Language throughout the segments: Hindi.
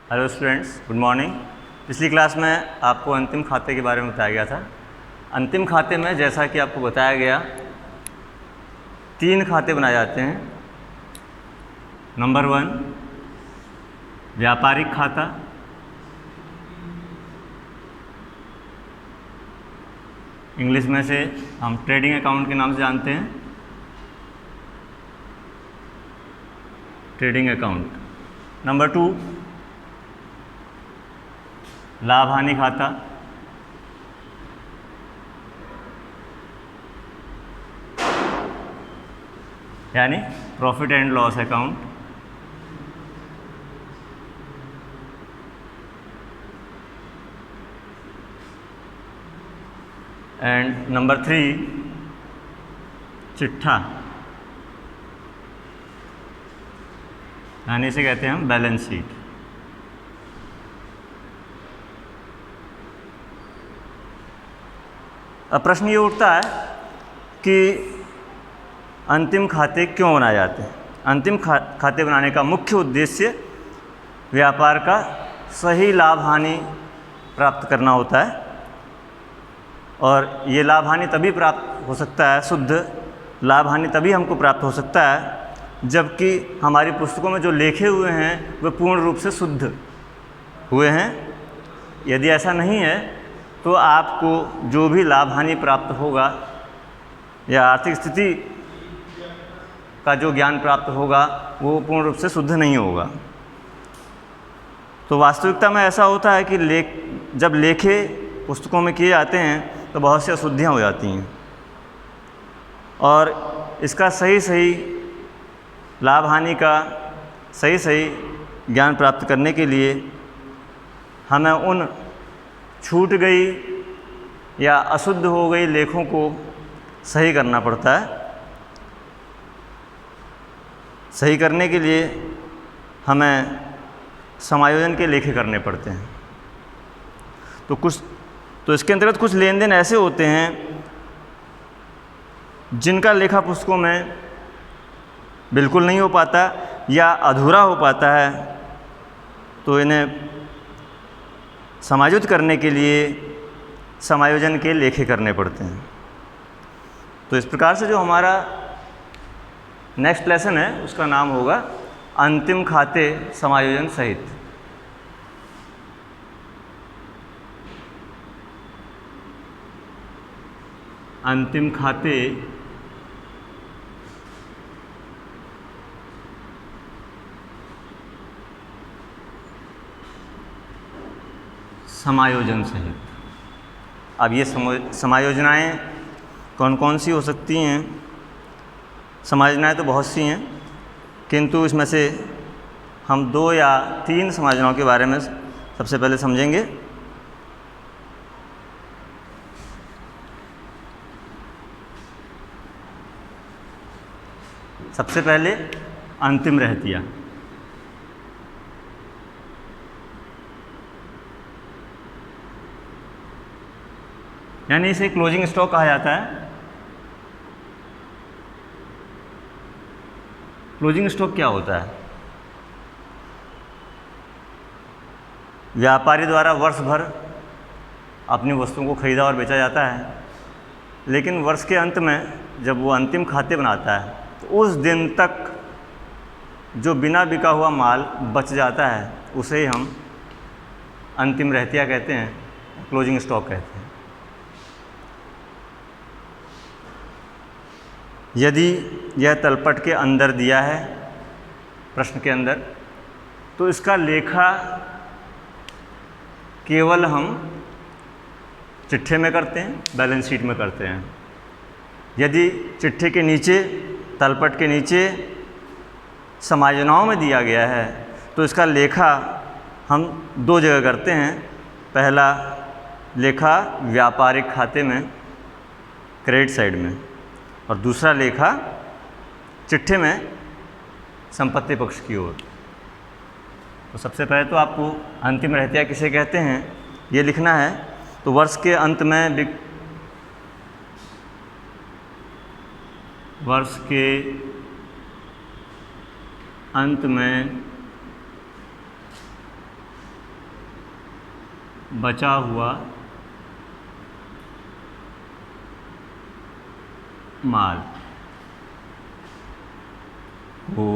Hello students, good morning. पिछली क्लास में आपको अंतिम खाते के बारे में बताया गया था। अंतिम खाते में जैसा कि आपको बताया गया 3 खाते बनाए जाते हैं। नंबर 1 व्यापारिक खाता, इंग्लिश में से हम ट्रेडिंग अकाउंट के नाम से जानते हैं, ट्रेडिंग अकाउंट। नंबर 2 लाभ हानि खाता, यानी profit and loss account. And number 3 चिट्ठा, यानी इसे कहते हैं हम बैलेंस शीट। अब प्रश्न ये उठता है कि अंतिम खाते क्यों बनाए जाते हैं। अंतिम खाते बनाने का मुख्य उद्देश्य व्यापार का सही लाभ हानि प्राप्त करना होता है, और ये लाभ हानि तभी प्राप्त हो सकता है, शुद्ध लाभ हानि तभी हमको प्राप्त हो सकता है जबकि हमारी पुस्तकों में जो लिखे हुए हैं वे पूर्ण रूप से शुद्ध हुए हैं। यदि ऐसा नहीं है तो आपको जो भी लाभ हानि प्राप्त होगा या आर्थिक स्थिति का जो ज्ञान प्राप्त होगा वो पूर्ण रूप से शुद्ध नहीं होगा। तो वास्तविकता में ऐसा होता है कि जब लेखे पुस्तकों में किए जाते हैं तो बहुत सी अशुद्धियाँ हो जाती हैं, और इसका सही लाभ हानि का सही ज्ञान प्राप्त करने के लिए हमें उन छूट गई या अशुद्ध हो गई लेखों को सही करना पड़ता है। सही करने के लिए हमें समायोजन के लेखे करने पड़ते हैं। तो इसके अंतर्गत कुछ लेन देन ऐसे होते हैं जिनका लेखा पुस्तकों में बिल्कुल नहीं हो पाता या अधूरा हो पाता है, तो इन्हें समायोजित करने के लिए समायोजन के लेखे करने पड़ते हैं। तो इस प्रकार से जो हमारा नेक्स्ट लेसन है उसका नाम होगा अंतिम खाते समायोजन सहित। अंतिम खाते समायोजन सहित। अब ये समायोजनाएँ कौन कौन सी हो सकती हैं? समायोजनाएँ तो बहुत सी हैं, किंतु इसमें से हम 2 या 3 समायोजनाओं के बारे में सबसे पहले समझेंगे। सबसे पहले अंतिम रहतिया। यानी इसे क्लोजिंग स्टॉक कहा जाता है। क्लोजिंग स्टॉक क्या होता है? व्यापारी द्वारा वर्ष भर अपनी वस्तुओं को खरीदा और बेचा जाता है, लेकिन वर्ष के अंत में जब वो अंतिम खाते बनाता है तो उस दिन तक जो बिना बिका हुआ माल बच जाता है उसे ही हम अंतिम रहतिया कहते हैं, क्लोजिंग स्टॉक कहते हैं। यदि यह तलपट के अंदर दिया है, प्रश्न के अंदर, तो इसका लेखा केवल हम चिट्ठे में करते हैं, बैलेंस शीट में करते हैं। यदि चिट्ठे के नीचे, तलपट के नीचे समायोजनाओं में दिया गया है तो इसका लेखा हम 2 जगह करते हैं। पहला लेखा व्यापारिक खाते में, क्रेडिट साइड में, और दूसरा लेखा चिट्ठे में, संपत्ति पक्ष की ओर। तो सबसे पहले तो आपको अंतिम रहतिया किसे कहते हैं ये लिखना है। तो वर्ष के अंत में बचा हुआ माल को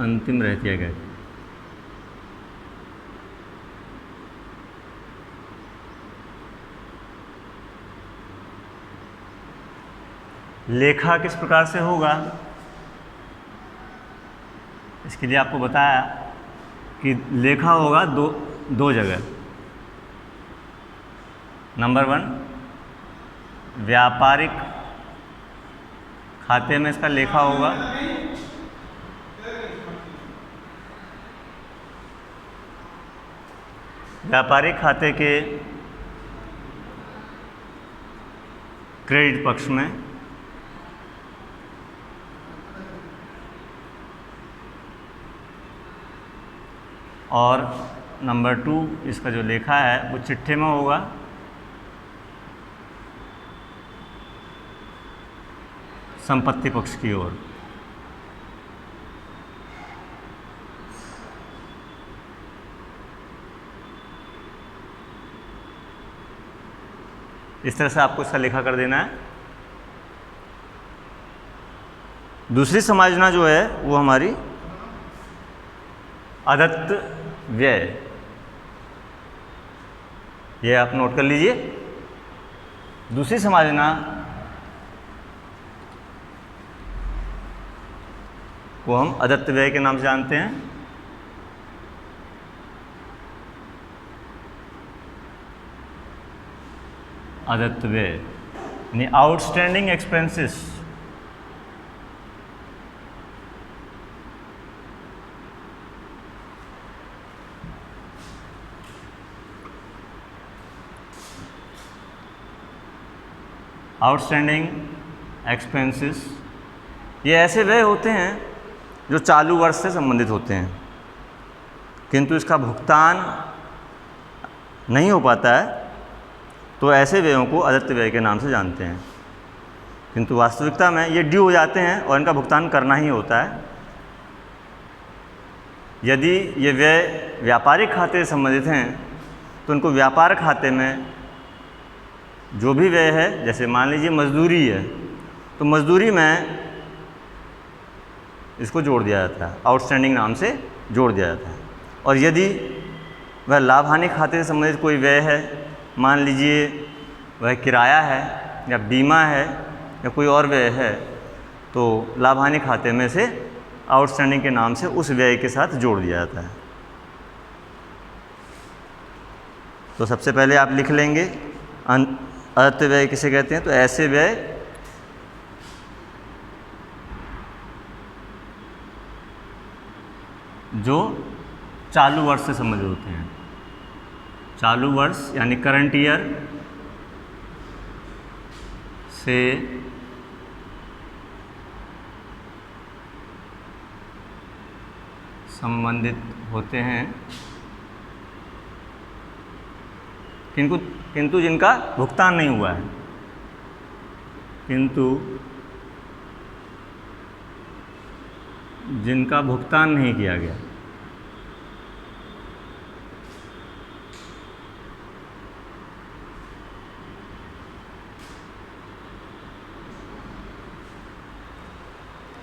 अंतिम रह दिया गया। लेखा किस प्रकार से होगा, इसके लिए आपको बताया कि लेखा होगा दो जगह। नंबर 1, व्यापारिक खाते में इसका लेखा होगा, व्यापारिक खाते के क्रेडिट पक्ष में, और नंबर 2 इसका जो लेखा है वो चिट्ठे में होगा संपत्ति पक्ष की ओर। इस तरह से आपको इसका लेखा कर देना है। दूसरी समायोजना जो है वो हमारी अदत्त व्यय, ये आप नोट कर लीजिए। दूसरी समायोजना को हम अदत्त व्यय के नाम से जानते हैं। अदत्त व्यय यानी आउटस्टैंडिंग एक्सपेंसेस। आउटस्टैंडिंग एक्सपेंसेस ये ऐसे व्यय होते हैं जो चालू वर्ष से संबंधित होते हैं, किंतु इसका भुगतान नहीं हो पाता है, तो ऐसे व्ययों को अदत्त व्यय के नाम से जानते हैं। किंतु वास्तविकता में ये ड्यू हो जाते हैं और इनका भुगतान करना ही होता है। यदि ये व्यय व्यापारिक खाते से संबंधित हैं तो उनको व्यापार खाते में जो भी व्यय है, जैसे मान लीजिए मजदूरी है, तो मजदूरी में इसको जोड़ दिया जाता है, आउटस्टैंडिंग नाम से जोड़ दिया जाता है। और यदि वह लाभ हानि खाते से संबंधित कोई व्यय है, मान लीजिए वह किराया है या बीमा है या कोई और व्यय है, तो लाभ हानि खाते में से आउटस्टैंडिंग के नाम से उस व्यय के साथ जोड़ दिया जाता है। तो सबसे पहले आप लिख लेंगे अदत्त व्यय किसे कहते हैं। तो ऐसे व्यय जो चालू वर्ष से संबंधित होते हैं। चालू वर्ष यानी करंट ईयर से संबंधित होते हैं, किंतु जिनका भुगतान नहीं हुआ है, किंतु जिनका भुगतान नहीं किया गया।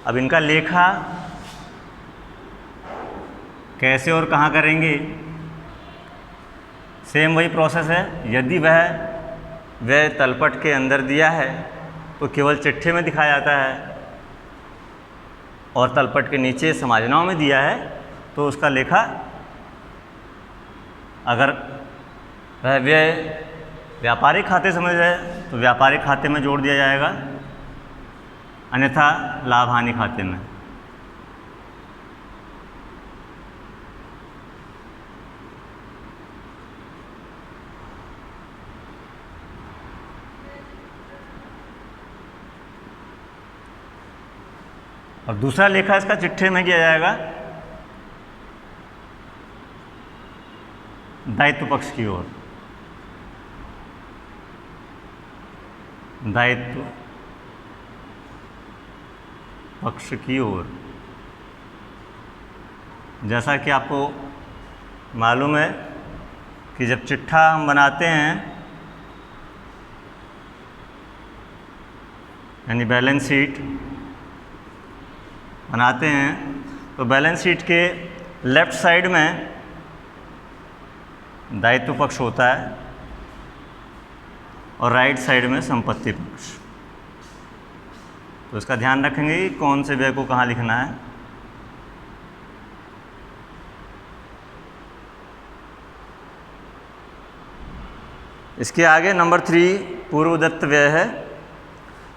अब इनका लेखा कैसे और कहाँ करेंगे, सेम वही प्रोसेस है। यदि वह तलपट के अंदर दिया है तो केवल चिट्ठे में दिखाया जाता है, और तलपट के नीचे समायोजनाओं में दिया है तो उसका लेखा, अगर वह व्यय व्यापारिक खाते समझ है तो व्यापारिक खाते में जोड़ दिया जाएगा, अन्यथा लाभ हानि खाते में। और दूसरा लेखा इसका चिट्ठे में किया जाएगा दायित्व पक्ष की ओर। दायित्व पक्ष की ओर जैसा कि आपको मालूम है कि जब चिट्ठा हम बनाते हैं यानी बैलेंस शीट बनाते हैं तो बैलेंस शीट के लेफ़्ट साइड में दायित्व पक्ष होता है और राइट साइड में संपत्ति पक्ष। तो इसका ध्यान रखेंगे कि कौन से व्यय को कहाँ लिखना है। इसके आगे नंबर 3 पूर्वदत्त व्यय है।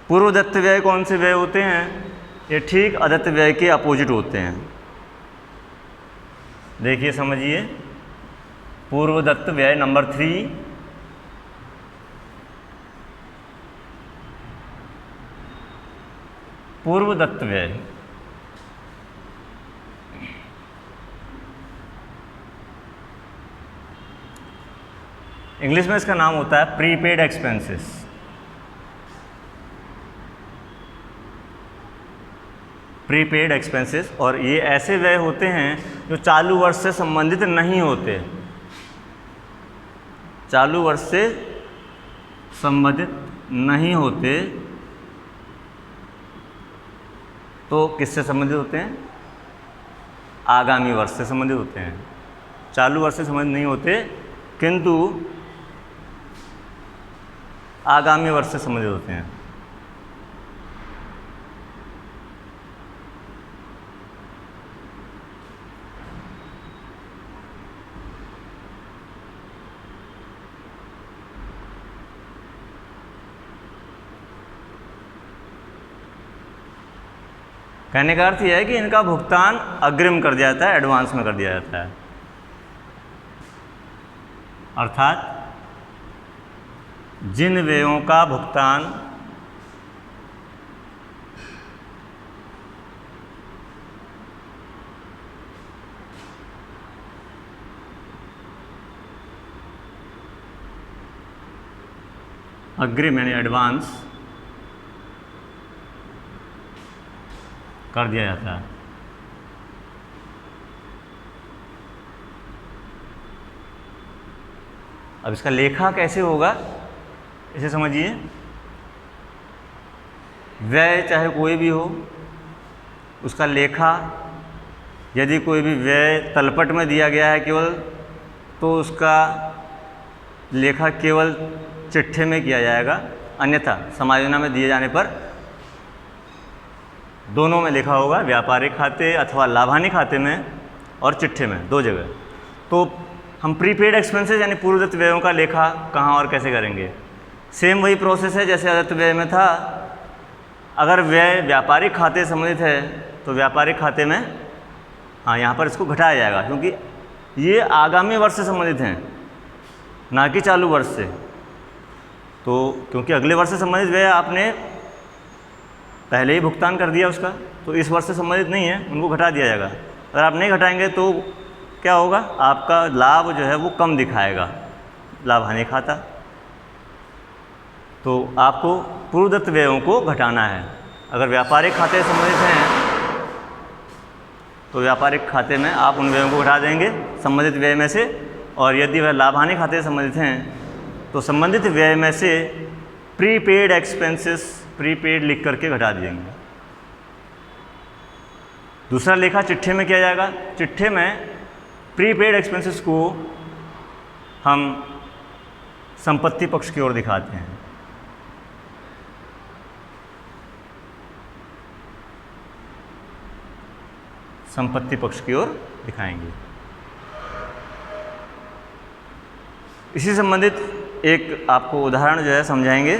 पूर्वदत्त व्यय कौन से व्यय होते हैं? ये ठीक अदत्त व्यय के अपोजिट होते हैं। देखिए समझिए, पूर्वदत्त व्यय नंबर 3 पूर्वदत्त व्यय इंग्लिश में इसका नाम होता है प्रीपेड एक्सपेंसेस। प्रीपेड एक्सपेंसेस, और ये ऐसे व्यय होते हैं जो चालू वर्ष से संबंधित नहीं होते। चालू वर्ष से संबंधित नहीं होते तो किससे संबंधित होते हैं? आगामी वर्ष से संबंधित होते हैं। चालू वर्ष से संबंधित नहीं होते किंतु आगामी वर्ष से संबंधित होते हैं। कहने का अर्थ यह है कि इनका भुगतान अग्रिम कर दिया जाता है, एडवांस में कर दिया जाता है। अर्थात जिन व्ययों का भुगतान अग्रिम यानी एडवांस कर दिया जाता है। अब इसका लेखा कैसे होगा इसे समझिए। व्यय चाहे कोई भी हो, उसका लेखा यदि कोई भी व्यय तलपट में दिया गया है केवल, तो उसका लेखा केवल चिट्ठे में किया जाएगा। अन्यथा समायोजना में दिए जाने पर दोनों में लिखा होगा, व्यापारिक खाते अथवा लाभानी खाते में और चिट्ठे में, 2 जगह। तो हम प्रीपेड एक्सपेंसेस यानी पूर्वदत्त व्ययों का लेखा कहाँ और कैसे करेंगे? सेम वही प्रोसेस है जैसे अदत्त व्यय में था। अगर व्यय व्यापारिक खाते से संबंधित है तो व्यापारिक खाते में यहाँ पर इसको घटाया जाएगा, क्योंकि ये आगामी वर्ष से संबंधित हैं, ना कि चालू वर्ष से। तो क्योंकि अगले वर्ष से संबंधित व्यय आपने पहले ही भुगतान कर दिया उसका, तो इस वर्ष से संबंधित नहीं है, उनको घटा दिया जाएगा। अगर आप नहीं घटाएंगे तो क्या होगा? आपका लाभ जो है वो कम दिखाएगा, लाभ हानि खाता। तो आपको पूर्वदत्त व्ययों को घटाना है। अगर व्यापारिक खाते से संबंधित हैं तो व्यापारिक खाते में आप उन व्ययों को घटा देंगे संबंधित व्यय में से, और यदि वह लाभ हानि खाते से संबंधित हैं तो संबंधित व्यय में से प्रीपेड एक्सपेंसेस, प्रीपेड लिख करके घटा देंगे। दूसरा लेखा चिट्ठे में किया जाएगा। चिट्ठे में प्रीपेड एक्सपेंसेस को हम संपत्ति पक्ष की ओर दिखाते हैं। संपत्ति पक्ष की ओर दिखाएंगे। इसी संबंधित एक आपको उदाहरण जो है समझाएंगे।